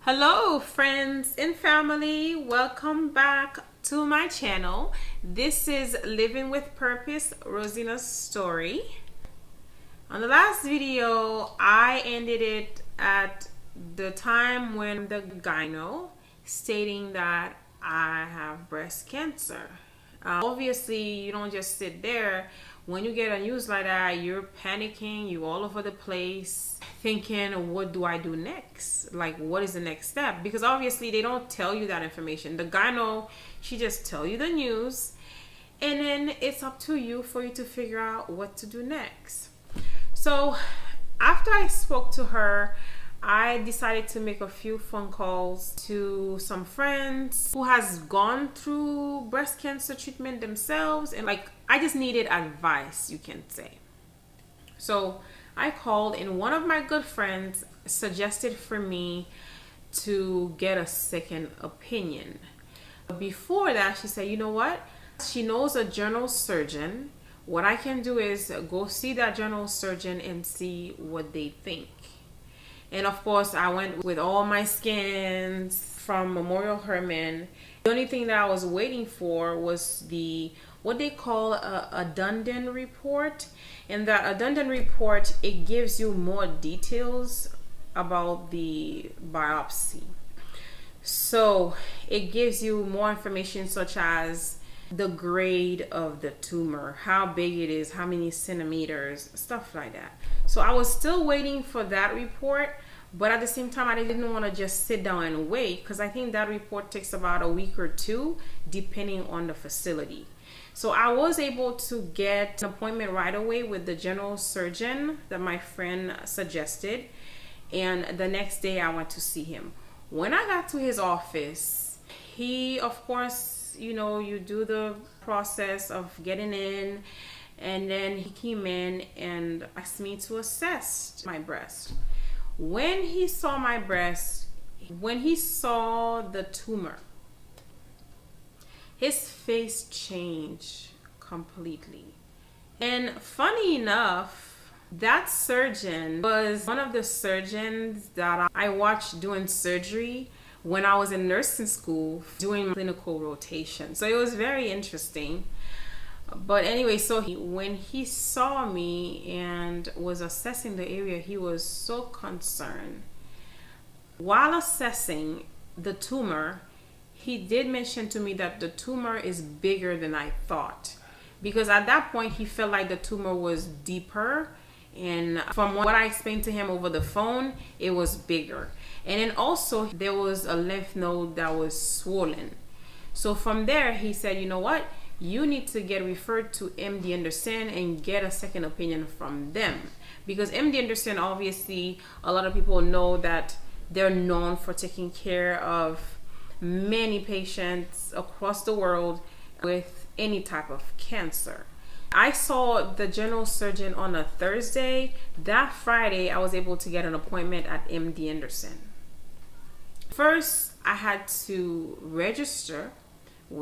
Hello friends and family, welcome back to my channel. This is Living with Purpose, Rosina's story. On the last video, I ended it at the time when the gyno stating that I have breast cancer. Obviously, you don't just sit there. When you get a news like that, you're panicking, you're all over the place, thinking, what do I do next? Like, what is the next step? Because obviously, they don't tell you that information. The gyno, she just tell you the news, and then it's up to you for you to figure out what to do next. So, after I spoke to her, I decided to make a few phone calls to some friends who has gone through breast cancer treatment themselves, and I just needed advice, you can say. So I called, and one of my good friends suggested for me to get a second opinion. Before that, she said, you know what? She knows a general surgeon. What I can do is go see that general surgeon and see what they think. And of course, I went with all my scans from Memorial Hermann. The only thing that I was waiting for was what they call a MDAnderson report. And that MDAnderson report, it gives you more details about the biopsy. So it gives you more information such as the grade of the tumor, how big it is, how many centimeters, stuff like that. So I was still waiting for that report, but at the same time, I didn't want to just sit down and wait, because I think that report takes about a week or two, depending on the facility. So I was able to get an appointment right away with the general surgeon that my friend suggested, and the next day I went to see him. When I got to his office, he, of course, you do the process of getting in, and then he came in and asked me to assess my breast. When he saw my breast, when he saw the tumor, his face changed completely. And funny enough, that surgeon was one of the surgeons that I watched doing surgery when I was in nursing school doing clinical rotation. So it was very interesting. But anyway, so when he saw me and was assessing the area, he was so concerned. While assessing the tumor, he did mention to me that the tumor is bigger than I thought. Because at that point, he felt like the tumor was deeper. And from what I explained to him over the phone, it was bigger. And then also there was a lymph node that was swollen. So from there, he said, you know what? You need to get referred to MDAnderson and get a second opinion from them. Because MDAnderson, obviously, a lot of people know that they're known for taking care of many patients across the world with any type of cancer. I saw the general surgeon on a Thursday. That Friday, I was able to get an appointment at MDAnderson. First, I had to register.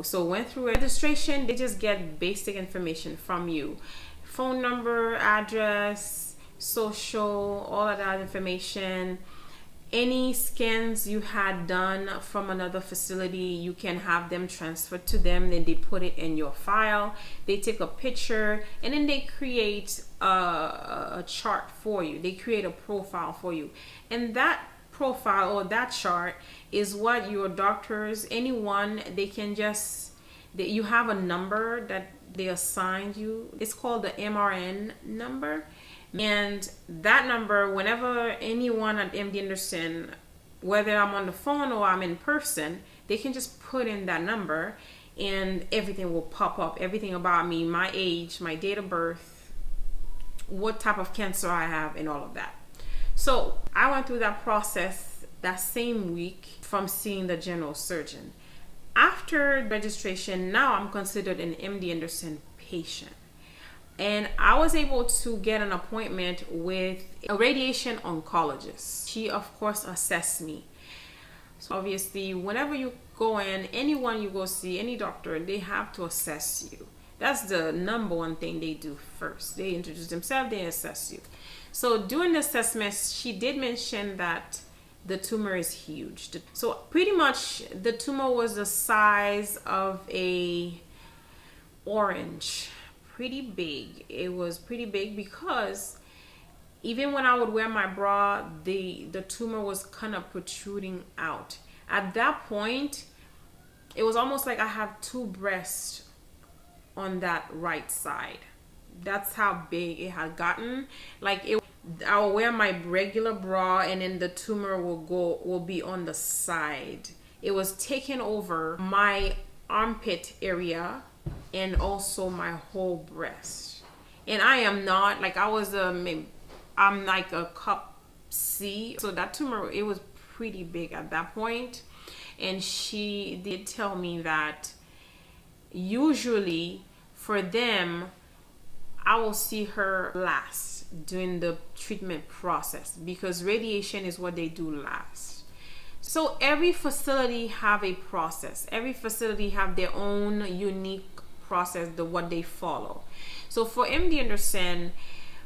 So went through registration. They just get basic information from you. Phone number, address, social, all of that information. Any scans you had done from another facility, you can have them transferred to them. Then they put it in your file. They take a picture, and then they create a chart for you. They create a profile for you. And that profile or that chart is what your doctors, anyone, they can just, you have a number that they assigned you. It's called the MRN number. And that number, whenever anyone at MDAnderson, whether I'm on the phone or I'm in person, they can just put in that number and everything will pop up. Everything about me, my age, my date of birth, what type of cancer I have, and all of that. So I went through that process that same week from seeing the general surgeon. After registration, now I'm considered an MDAnderson patient. And I was able to get an appointment with a radiation oncologist. She, of course, assessed me. So obviously, whenever you go in, anyone you go see, any doctor, they have to assess you. That's the number one thing they do first. They introduce themselves, they assess you. So during the assessment, she did mention that the tumor is huge. So pretty much the tumor was the size of a orange. Pretty big. It was pretty big because even when I would wear my bra, the tumor was kind of protruding out. At that point, it was almost like I have two breasts on that right side. That's how big it had gotten. Like I will wear my regular bra and then the tumor will be on the side. It was taking over my armpit area and also my whole breast. And I am not like I'm like a cup C. So that tumor, it was pretty big at that point. And she did tell me that usually for them, I will see her last during the treatment process because radiation is what they do last. So every facility have a process. Every facility have their own unique process, what they follow. So for MD Anderson,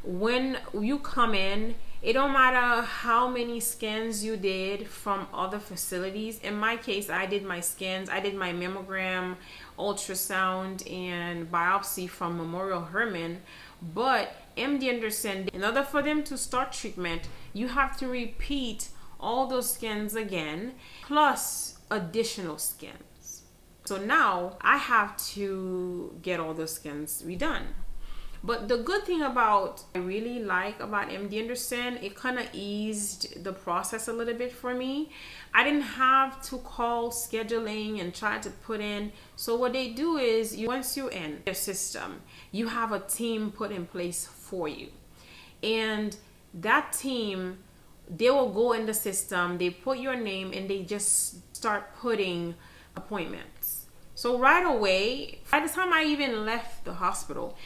when you come in, it don't matter how many scans you did from other facilities. In my case, I did my scans. I did my mammogram, ultrasound, and biopsy from Memorial Hermann. But MD Anderson, in order for them to start treatment, you have to repeat all those scans again, plus additional scans. So now I have to get all those scans redone. But the good thing I really like about MD Anderson, it kind of eased the process a little bit for me. I didn't have to call scheduling and try to put in. So what they do is, once you're in their system, you have a team put in place for you. And that team, they will go in the system, they put your name, and they just start putting appointments. So right away, by the time I even left the hospital,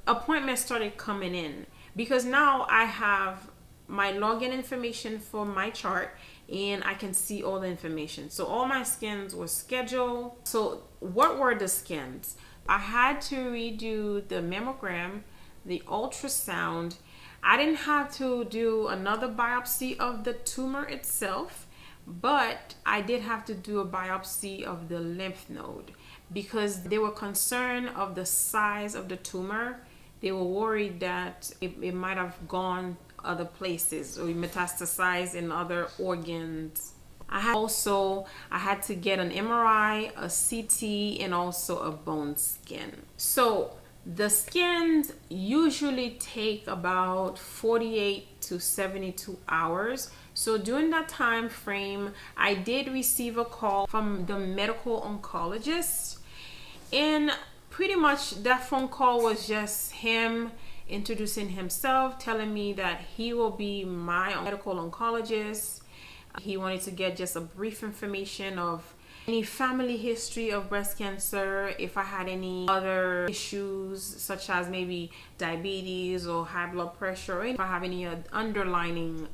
appointments started coming in because now I have my login information for my chart and I can see all the information. So all my scans were scheduled. So what were the scans? I had to redo the mammogram, the ultrasound. I didn't have to do another biopsy of the tumor itself, but I did have to do a biopsy of the lymph node because they were concerned of the size of the tumor. They were worried that it might have gone other places or metastasized in other organs. I had to get an MRI, a CT, and also a bone scan. So the scans usually take about 48 to 72 hours. So during that time frame, I did receive a call from the medical oncologist, and pretty much that phone call was just him introducing himself, telling me that he will be my medical oncologist. He wanted to get just a brief information of any family history of breast cancer, if I had any other issues such as maybe diabetes or high blood pressure, or if I have any underlying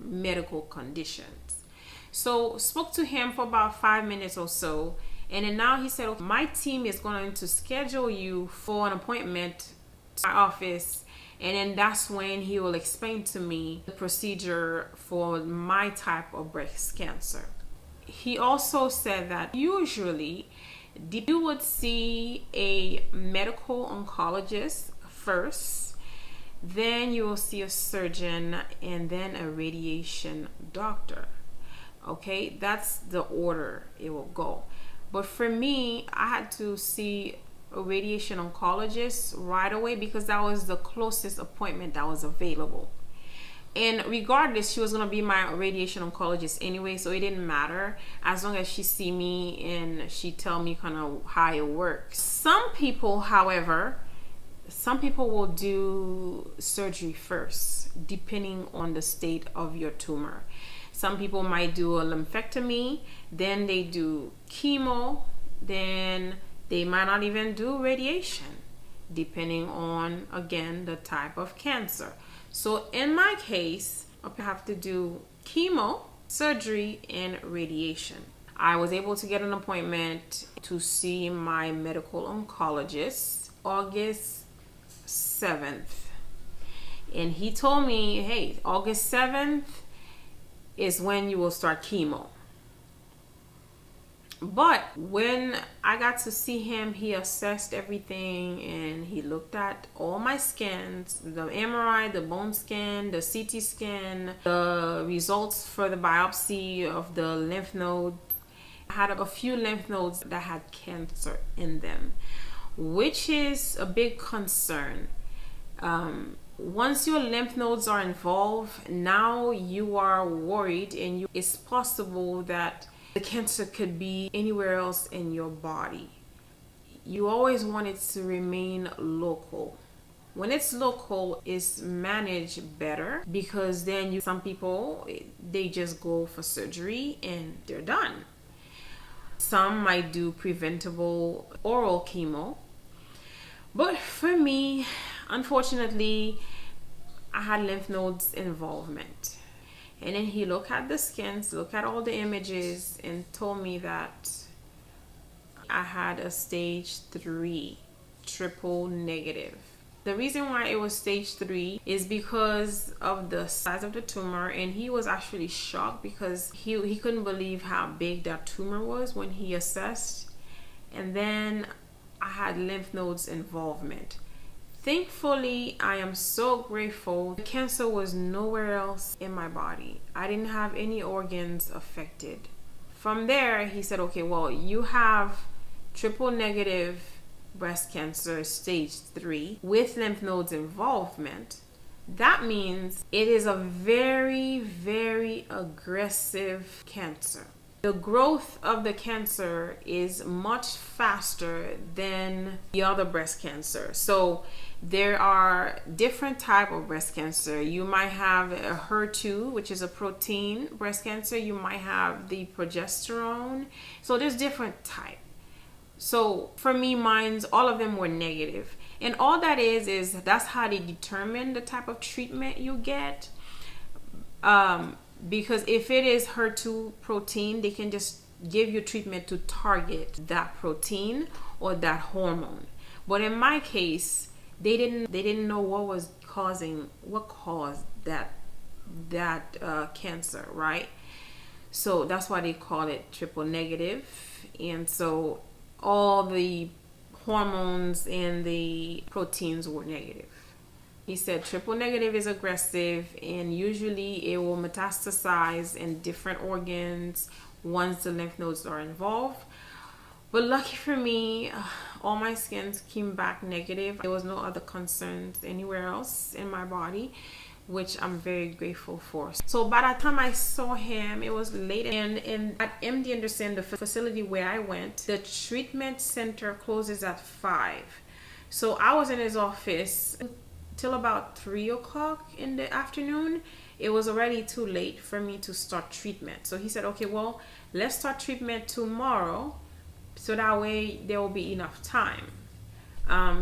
medical conditions. So spoke to him for about 5 minutes or so. And then now he said, my team is going to schedule you for an appointment to my office. And then that's when he will explain to me the procedure for my type of breast cancer. He also said that usually you would see a medical oncologist first, then you will see a surgeon, and then a radiation doctor. Okay, that's the order it will go. But for me, I had to see a radiation oncologist right away because that was the closest appointment that was available. And regardless, she was going to be my radiation oncologist anyway, so it didn't matter as long as she see me and she tell me kind of how it works. Some people, however, will do surgery first, depending on the state of your tumor. Some people might do a lumpectomy, then they do chemo, then they might not even do radiation, depending on, again, the type of cancer. So in my case, I have to do chemo, surgery, and radiation. I was able to get an appointment to see my medical oncologist August 7th. And he told me, hey, August 7th, is when you will start chemo. But when I got to see him, he assessed everything and he looked at all my scans, the MRI, the bone scan, the CT scan, the results for the biopsy of the lymph node. I had a few lymph nodes that had cancer in them, which is a big concern. Once your lymph nodes are involved, now you are worried, and it's possible that the cancer could be anywhere else in your body. You always want it to remain local. When it's local, it's managed better, because then some people, they just go for surgery and they're done. Some might do preventable oral chemo. But for me, unfortunately, I had lymph nodes involvement. And then he looked at the scans, looked at all the images, and told me that I had a stage 3 triple negative. The reason why it was stage 3 is because of the size of the tumor, and he was actually shocked because he couldn't believe how big that tumor was when he assessed. And then I had lymph nodes involvement. Thankfully, I am so grateful. The cancer was nowhere else in my body. I didn't have any organs affected. From there, he said, okay, well, you have triple negative breast cancer stage 3 with lymph nodes involvement. That means it is a very, very aggressive cancer. The growth of the cancer is much faster than the other breast cancer. So there are different types of breast cancer. You might have a HER2, which is a protein breast cancer. You might have the progesterone. So there's different types. So for me, all of them were negative. And all that is that's how they determine the type of treatment you get. Because if it is HER2 protein, they can just give you treatment to target that protein or that hormone. But in my case, they didn't know what caused that cancer, right? So that's why they call it triple negative. And so all the hormones and the proteins were negative. He said triple negative is aggressive, and usually it will metastasize in different organs once the lymph nodes are involved. But lucky for me, all my scans came back negative. There was no other concerns anywhere else in my body, which I'm very grateful for. So by the time I saw him, it was late, and at MDAnderson, the facility where I went, the treatment center closes at 5. So I was in his office till about 3 o'clock in the afternoon. It was already too late for me to start treatment. So he said, okay, well, let's start treatment tomorrow, so that way there will be enough time.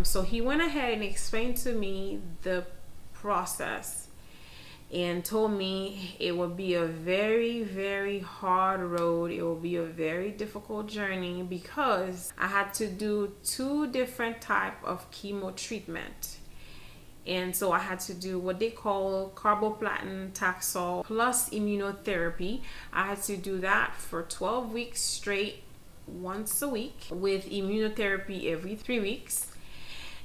So he went ahead and explained to me the process and told me it would be a very, very hard road. It will be a very difficult journey because I had to do 2 different types of chemo treatment. And so I had to do what they call carboplatin, Taxol plus immunotherapy. I had to do that for 12 weeks straight, once a week, with immunotherapy every 3 weeks.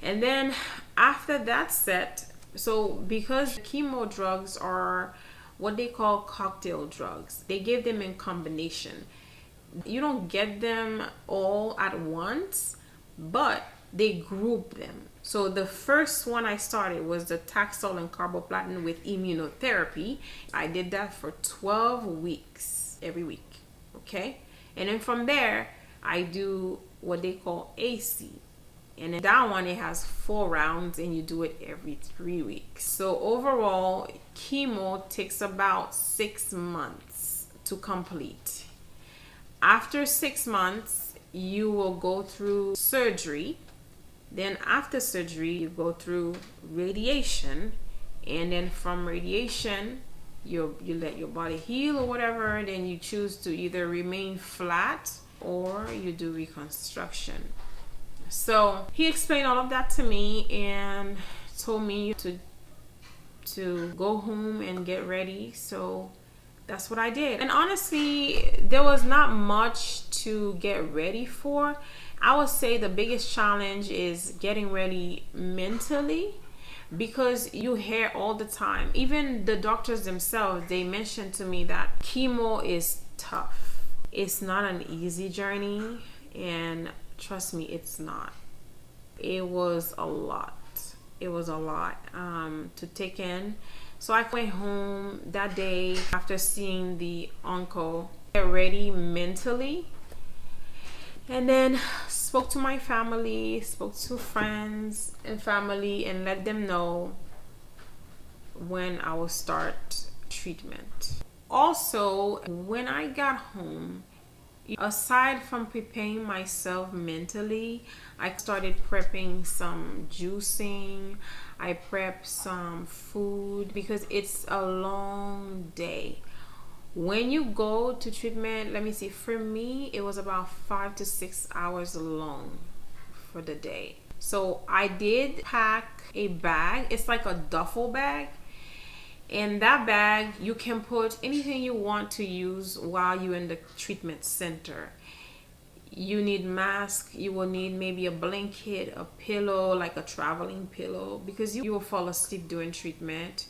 And then after that set, so because chemo drugs are what they call cocktail drugs, they give them in combination. You don't get them all at once, but they group them. So the first one I started was the Taxol and carboplatin with immunotherapy. I did that for 12 weeks every week, okay? And then from there, I do what they call AC. And then that one, it has 4 rounds, and you do it every 3 weeks. So overall, chemo takes about 6 months to complete. After 6 months, you will go through surgery. Then after surgery, you go through radiation. And then from radiation, you let your body heal or whatever. And then you choose to either remain flat or you do reconstruction. So he explained all of that to me and told me to go home and get ready. So that's what I did. And honestly, there was not much to get ready for. I would say the biggest challenge is getting ready mentally, because you hear all the time, even the doctors themselves, they mentioned to me that chemo is tough. It's not an easy journey, and trust me, it's not. It was a lot. It was a lot to take in. So I went home that day after seeing the uncle, get ready mentally, and then spoke to my family, spoke to friends and family, and let them know when I will start treatment. Also, when I got home, aside from preparing myself mentally, I started prepping some juicing. I prepped some food because it's a long day. When you go to treatment, let me see, for me, it was about 5 to 6 hours long for the day. So I did pack a bag. It's like a duffel bag. In that bag, you can put anything you want to use while you're in the treatment center. You need mask, you will need maybe a blanket, a pillow, like a traveling pillow, because you will fall asleep during treatment.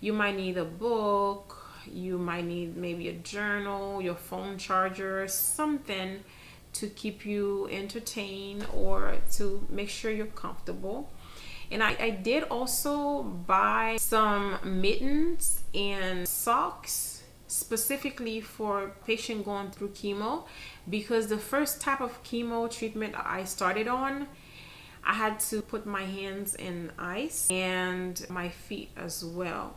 You might need a book, you might need maybe a journal, your phone charger, something to keep you entertained or to make sure you're comfortable. And I did also buy some mittens and socks specifically for patient going through chemo, because the first type of chemo treatment I started on, I had to put my hands in ice and my feet as well.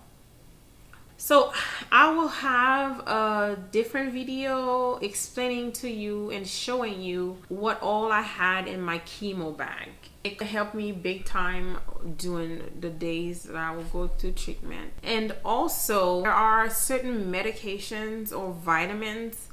So I will have a different video explaining to you and showing you what all I had in my chemo bag. It could help me big time during the days that I will go through treatment. And also, there are certain medications or vitamins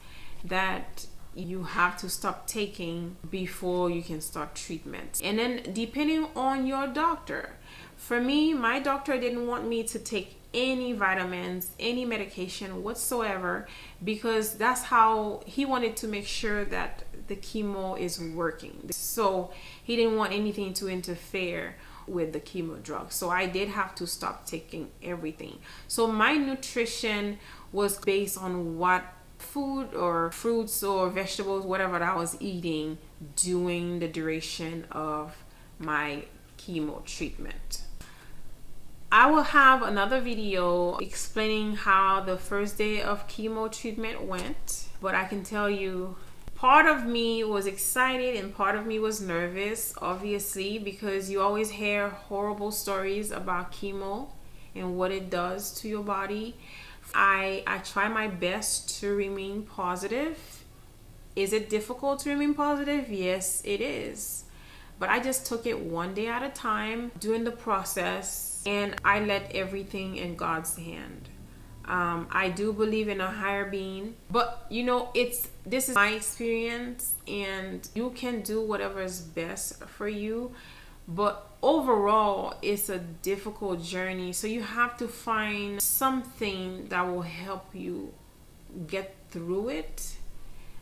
that you have to stop taking before you can start treatment. And then depending on your doctor. For me, my doctor didn't want me to take any vitamins, any medication whatsoever, because that's how he wanted to make sure that the chemo is working. So he didn't want anything to interfere with the chemo drug. So I did have to stop taking everything. So my nutrition was based on what food or fruits or vegetables, whatever that I was eating during the duration of my chemo treatment. I will have another video explaining how the first day of chemo treatment went, but I can tell you, part of me was excited and part of me was nervous, obviously, because you always hear horrible stories about chemo and what it does to your body. I try my best to remain positive. Is it difficult to remain positive? Yes, it is. But I just took it one day at a time during the process, and I let everything in God's hand. I do believe in a higher being, but you know, this is my experience, and you can do whatever is best for you. But overall, it's a difficult journey, so you have to find something that will help you get through it.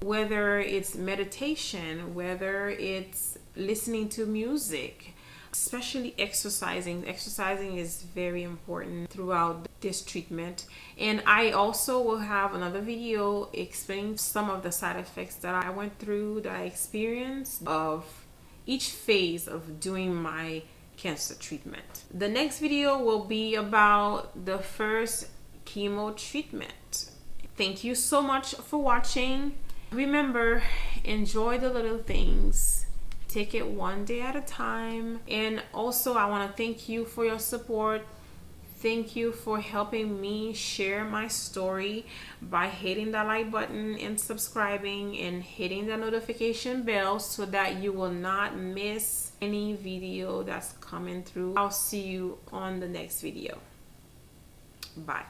Whether it's meditation, whether it's listening to music, especially exercising. Exercising is very important throughout this treatment. And I also will have another video explaining some of the side effects that I went through, that I experienced of each phase of doing my cancer treatment. The next video will be about the first chemo treatment. Thank you so much for watching. Remember, enjoy the little things. Take it one day at a time. And also, I want to thank you for your support. Thank you for helping me share my story by hitting that like button and subscribing and hitting the notification bell so that you will not miss any video that's coming through. I'll see you on the next video. Bye.